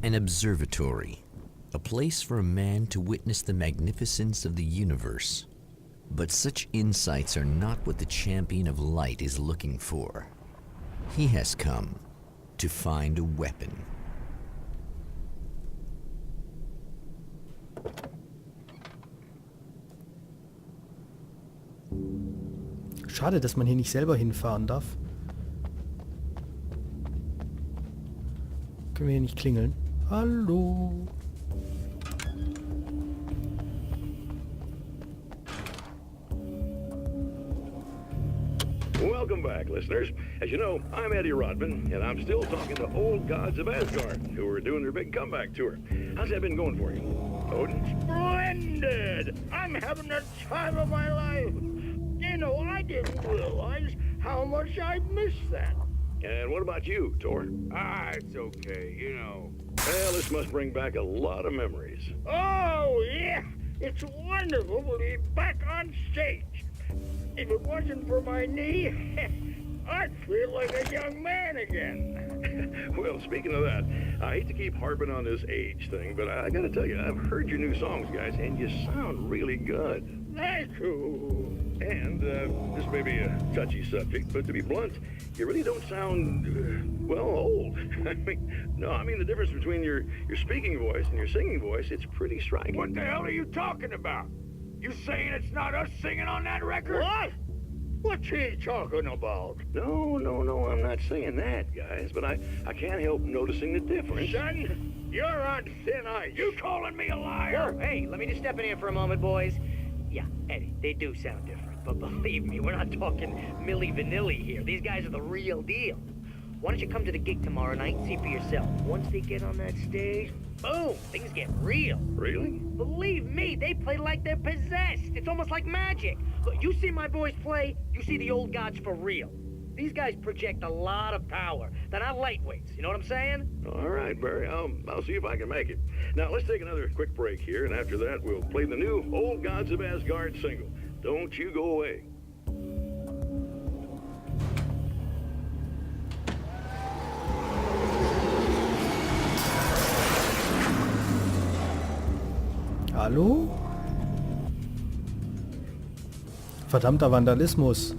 An observatory, a place for a man to witness the magnificence of the universe. But such insights are not what the champion of light is looking for. He has come to find a weapon. Schade, dass man hier nicht selber hinfahren darf. Können wir hier nicht klingeln? Hallo? Welcome back, listeners. As you know, I'm Eddie Rodman, and I'm still talking to old gods of Asgard, who are doing their big comeback tour. How's that been going for you? Odin? Splendid! I'm having the time of my life. You know, I didn't realize how much I'd missed that. And what about you, Tor? It's okay, you know. Well, this must bring back a lot of memories. Oh, yeah! It's wonderful to be back on stage. If it wasn't for my knee, I'd feel like a young man again. Well, speaking of that, I hate to keep harping on this age thing, but I gotta tell you, I've heard your new songs, guys, and you sound really good. Thank you. And this may be a touchy subject, but to be blunt, you really don't sound, well, old. I mean the difference between your speaking voice and your singing voice, it's pretty striking. What the hell are you talking about? You saying it's not us singing on that record? What? What's he talking about? No, I'm not saying that, guys, but I can't help noticing the difference. Son, you're on thin ice. You calling me a liar? Whoa, hey, let me just step in here for a moment, boys. Yeah, Eddie, they do sound different, but believe me, we're not talking Milli Vanilli here. These guys are the real deal. Why don't you come to the gig tomorrow night and see for yourself? Once they get on that stage, boom, things get real. Really? Believe me, they play like they're possessed. It's almost like magic. Look, you see my boys play, you see the old gods for real. These guys project a lot of power. They're not lightweights, you know what I'm saying? All right, Barry, I'll see if I can make it. Now, let's take another quick break here, and after that, we'll play the new Old Gods of Asgard single. Don't you go away. Hallo? Verdammter Vandalismus.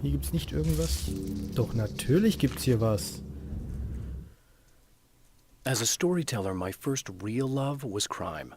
Hier gibt's nicht irgendwas? Doch, natürlich gibt's hier was. As a storyteller, my first real love was crime.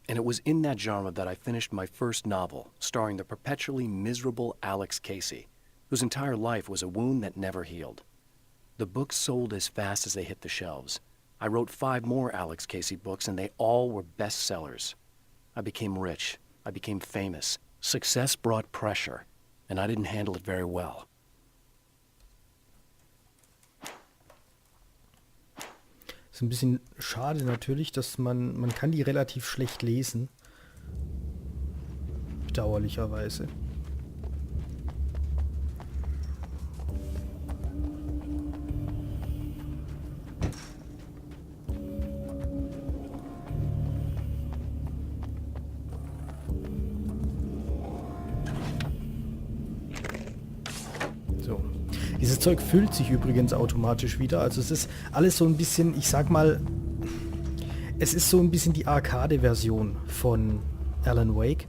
And it was in that genre that I finished my first novel, starring the perpetually miserable Alex Casey, whose entire life was a wound that never healed. The books sold as fast as they hit the shelves. I wrote 5 more Alex Casey books, and they all were bestsellers. I became rich. I became famous. Success brought pressure, and I didn't handle it very well. Ist ein bisschen schade natürlich, dass man kann die relativ schlecht lesen. Bedauerlicherweise. So. Dieses Zeug füllt sich übrigens automatisch wieder. Also es ist alles so ein bisschen, ich sag mal, es ist so ein bisschen die Arcade-Version von Alan Wake.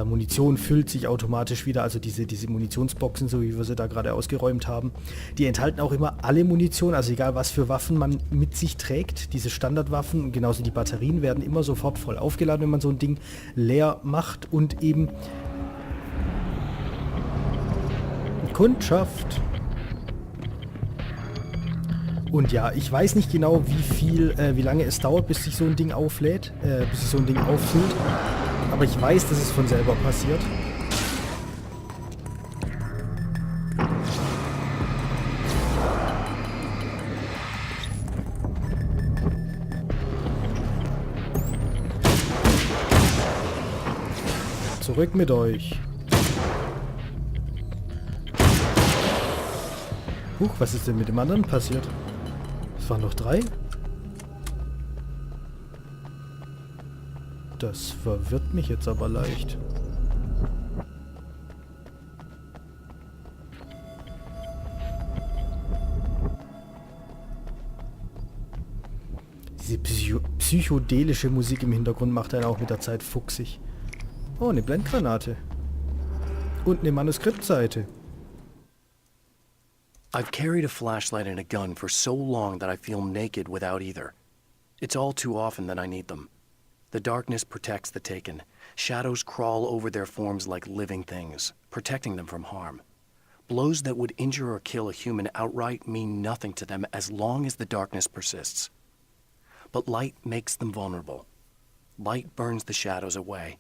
Munition füllt sich automatisch wieder, also diese Munitionsboxen, so wie wir sie da gerade ausgeräumt haben, die enthalten auch immer alle Munition, also egal was für Waffen man mit sich trägt, diese Standardwaffen und genauso die Batterien werden immer sofort voll aufgeladen, wenn man so ein Ding leer macht und eben Kundschaft. Und ja, ich weiß nicht genau, wie lange es dauert, bis sich so ein Ding auflädt, bis sich so ein Ding auffüllt. Aber ich weiß, dass es von selber passiert. Zurück mit euch. Huch, was ist denn mit dem anderen passiert? Es waren noch 3. Das verwirrt mich jetzt aber leicht. Diese psychedelische Musik im Hintergrund macht einen auch mit der Zeit fuchsig. Oh, eine Blendgranate. Und eine Manuskriptseite. I've carried a flashlight and a gun for so long that I feel naked without either. It's all too often that I need them. The darkness protects the taken. Shadows crawl over their forms like living things, protecting them from harm. Blows that would injure or kill a human outright mean nothing to them as long as the darkness persists. But light makes them vulnerable. Light burns the shadows away.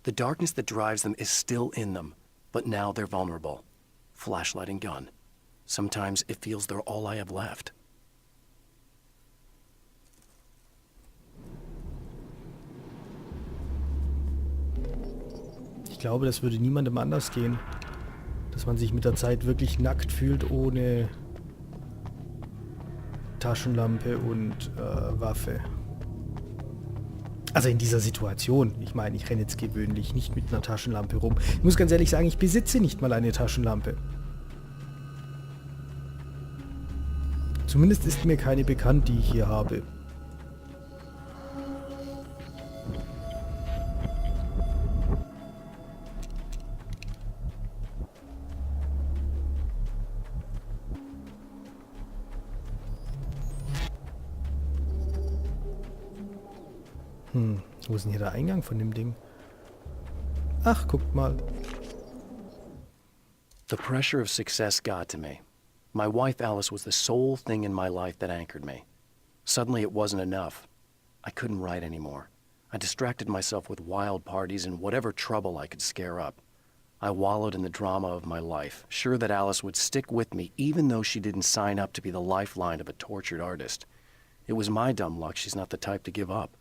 The darkness that drives them is still in them, but now they're vulnerable. Flashlight and gun. Sometimes it feels they're all I have left. Ich glaube, das würde niemandem anders gehen. Dass man sich mit der Zeit wirklich nackt fühlt, ohne Taschenlampe und Waffe. Also in dieser Situation. Ich meine, ich renne jetzt gewöhnlich nicht mit einer Taschenlampe rum. Ich muss ganz ehrlich sagen, ich besitze nicht mal eine Taschenlampe. Zumindest ist mir keine bekannt, die ich hier habe. Wo ist denn hier der Eingang von dem Ding? Ach, guckt mal. The pressure of success got to me. My wife Alice was the sole thing in my life that anchored me. Suddenly it wasn't enough. I couldn't write anymore. I distracted myself with wild parties and whatever trouble I could scare up. I wallowed in the drama of my life, sure that Alice would stick with me even though she didn't sign up to be the lifeline of a tortured artist. It was my dumb luck she's not the type to give up.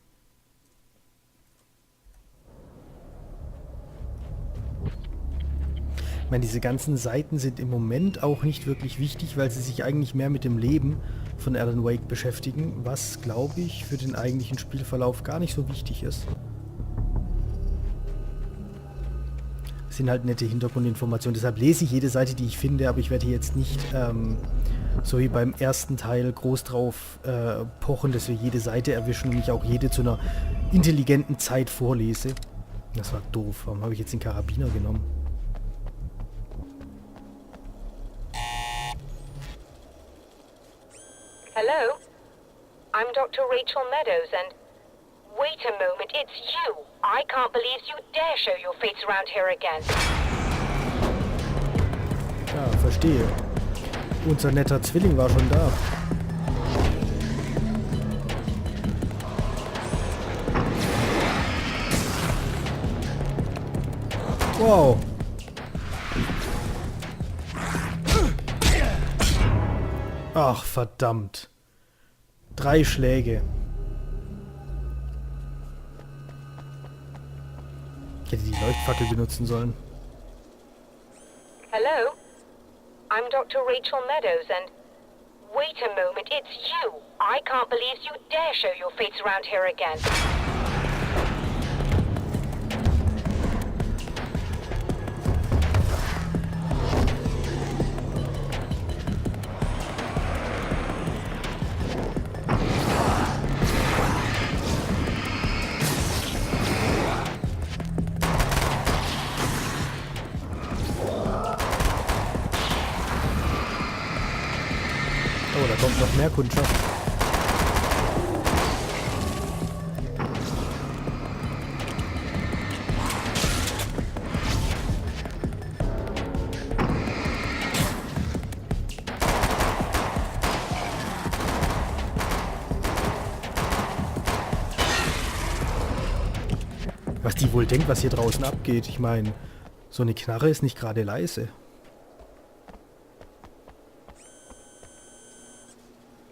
Ich meine, diese ganzen Seiten sind im Moment auch nicht wirklich wichtig, weil sie sich eigentlich mehr mit dem Leben von Alan Wake beschäftigen, was, glaube ich, für den eigentlichen Spielverlauf gar nicht so wichtig ist. Es sind halt nette Hintergrundinformationen, deshalb lese ich jede Seite, die ich finde, aber ich werde hier jetzt nicht, so wie beim ersten Teil, groß drauf pochen, dass wir jede Seite erwischen und ich auch jede zu einer intelligenten Zeit vorlese. Das war doof, warum habe ich jetzt den Karabiner genommen? Hello? I'm Dr. Rachel Meadows and... Wait a moment, it's you! I can't believe you dare show your face around here again. Ja, verstehe. Unser netter Zwilling war schon da. Wow. Ach, verdammt. 3 Schläge. Ich hätte die Leuchtfackel benutzen sollen. Hello? I'm Dr. Rachel Meadows and... Wait a moment, it's you! I can't believe you dare show your face around here again. Oh, da kommt noch mehr Kundschaft. Was die wohl denkt, was hier draußen abgeht. Ich meine, so eine Knarre ist nicht gerade leise.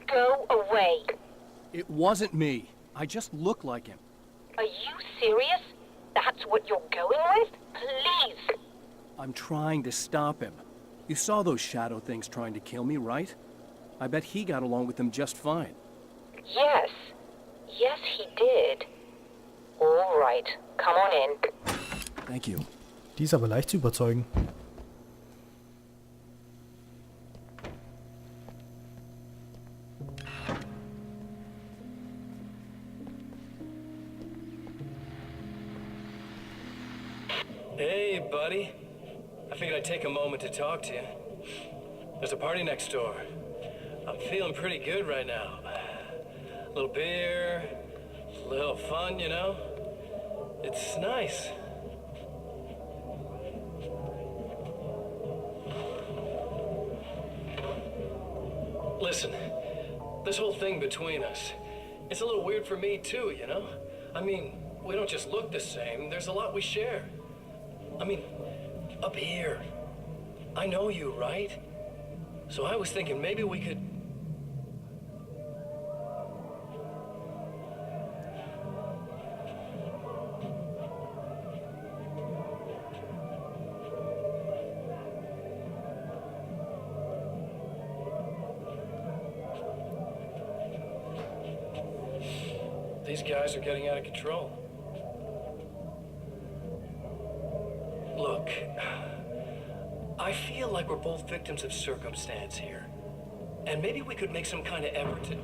Go away. It wasn't me. I just look like him. Are you serious? That's what you're going with? Please! I'm trying to stop him. You saw those shadow things trying to kill me, right? I bet he got along with them just fine. Yes. Yes, he did. All right. Come on in. Thank you. Die ist aber leicht zu überzeugen. buddy. I figured I'd take a moment to talk to you. There's a party next door. I'm feeling pretty good right now. A little beer, a little fun, you know? It's nice. Listen, this whole thing between us, it's a little weird for me too, you know? I mean, we don't just look the same, there's a lot we share. I mean, up here, I know you, right? So I was thinking maybe we could... These guys are getting out of control. Look, I feel like we're both victims of circumstance here. And maybe we could make some kind of effort to...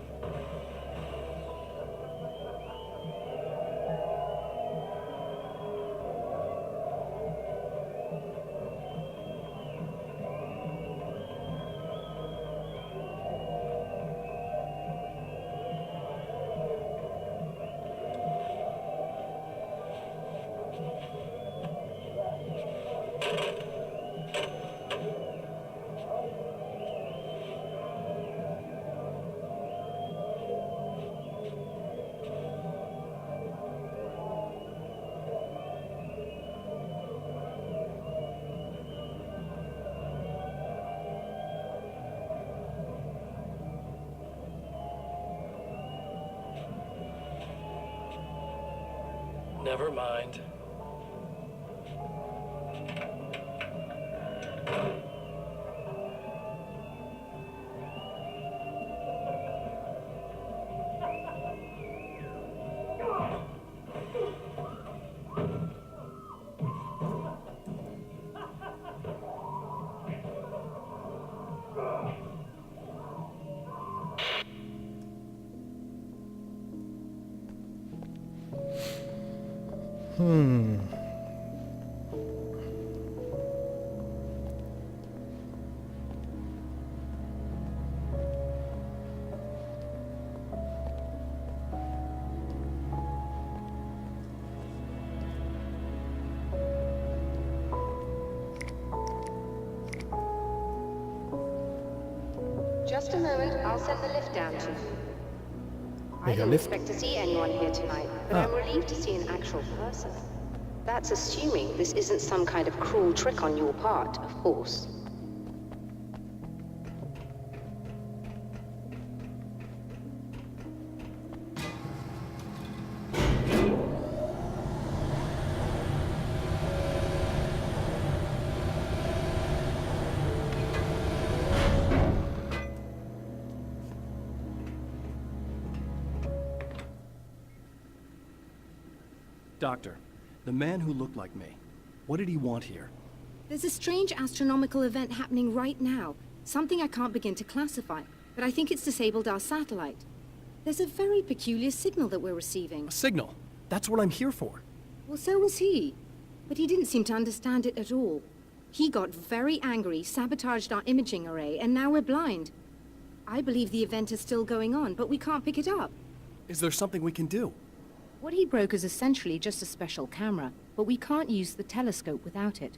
Never mind. Just a moment, I'll send the lift down to you. I Welcher didn't Lift? expect to see anyone here tonight, but I'm relieved to see an actual person. That's assuming this isn't some kind of cruel trick on your part, of course. Doctor, the man who looked like me, what did he want here? There's a strange astronomical event happening right now. Something I can't begin to classify, but I think it's disabled our satellite. There's a very peculiar signal that we're receiving. A signal. That's what I'm here for. Well, so was he. But he didn't seem to understand it at all. He got very angry, sabotaged our imaging array, and now we're blind. I believe the event is still going on, but we can't pick it up. Is there something we can do? What he broke is essentially just a special camera, but we can't use the telescope without it.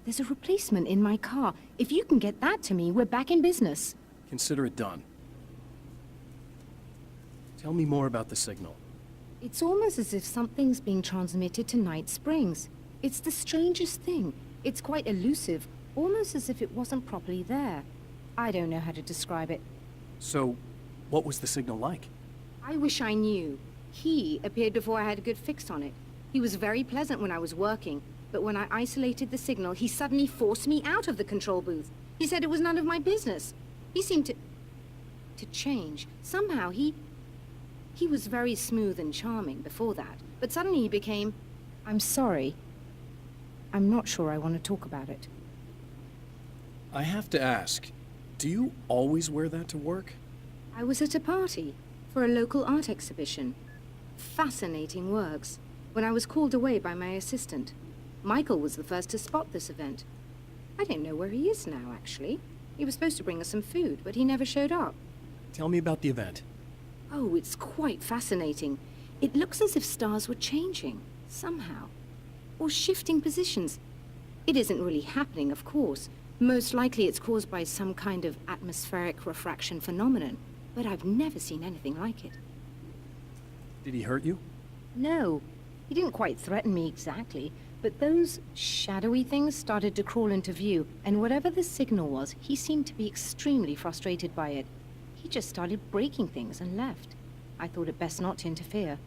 There's a replacement in my car. If you can get that to me, we're back in business. Consider it done. Tell me more about the signal. It's almost as if something's being transmitted to Night Springs. It's the strangest thing. It's quite elusive, almost as if it wasn't properly there. I don't know how to describe it. So, what was the signal like? I wish I knew. He appeared before I had a good fix on it. He was very pleasant when I was working, but when I isolated the signal, he suddenly forced me out of the control booth. He said it was none of my business. He seemed to change. Somehow he was very smooth and charming before that, but suddenly he became, I'm sorry. I'm not sure I want to talk about it. I have to ask, do you always wear that to work? I was at a party for a local art exhibition. Fascinating works, when I was called away by my assistant. Michael was the first to spot this event. I don't know where he is now, actually. He was supposed to bring us some food, but he never showed up. Tell me about the event. Oh, it's quite fascinating. It looks as if stars were changing, somehow. Or shifting positions. It isn't really happening, of course. Most likely it's caused by some kind of atmospheric refraction phenomenon, but I've never seen anything like it. Did he hurt you? No, he didn't quite threaten me exactly, but those shadowy things started to crawl into view, and whatever the signal was, he seemed to be extremely frustrated by it. He just started breaking things and left. I thought it best not to interfere.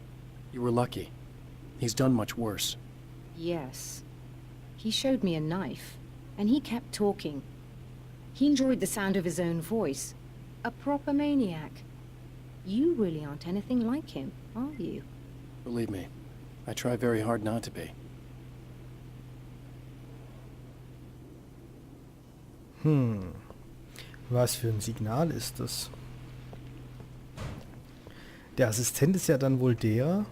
You were lucky. He's done much worse. Yes. He showed me a knife, and he kept talking. He enjoyed the sound of his own voice. A proper maniac. You really aren't anything like him, are you? Believe me, I try very hard not to be. Was für ein Signal ist das? Der Assistent ist ja dann wohl der,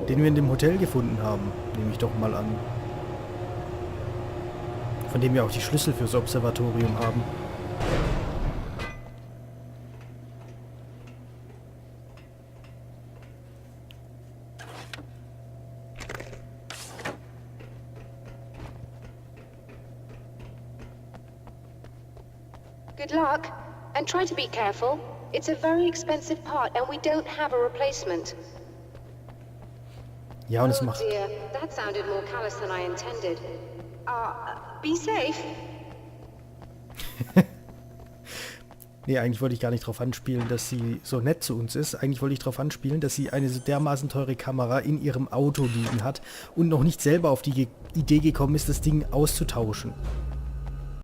den wir in dem Hotel gefunden haben, nehme ich doch mal an. Von dem wir auch die Schlüssel fürs Observatorium haben. Good luck, and try to be careful. It's a very expensive part, and we don't have a replacement. Ja, und es Oh macht... dear, that sounded more callous than I intended. Be safe. Nee, eigentlich wollte ich gar nicht darauf anspielen, dass sie so nett zu uns ist. Eigentlich wollte ich darauf anspielen, dass sie eine so dermaßen teure Kamera in ihrem Auto liegen hat und noch nicht selber auf die Idee gekommen ist, das Ding auszutauschen.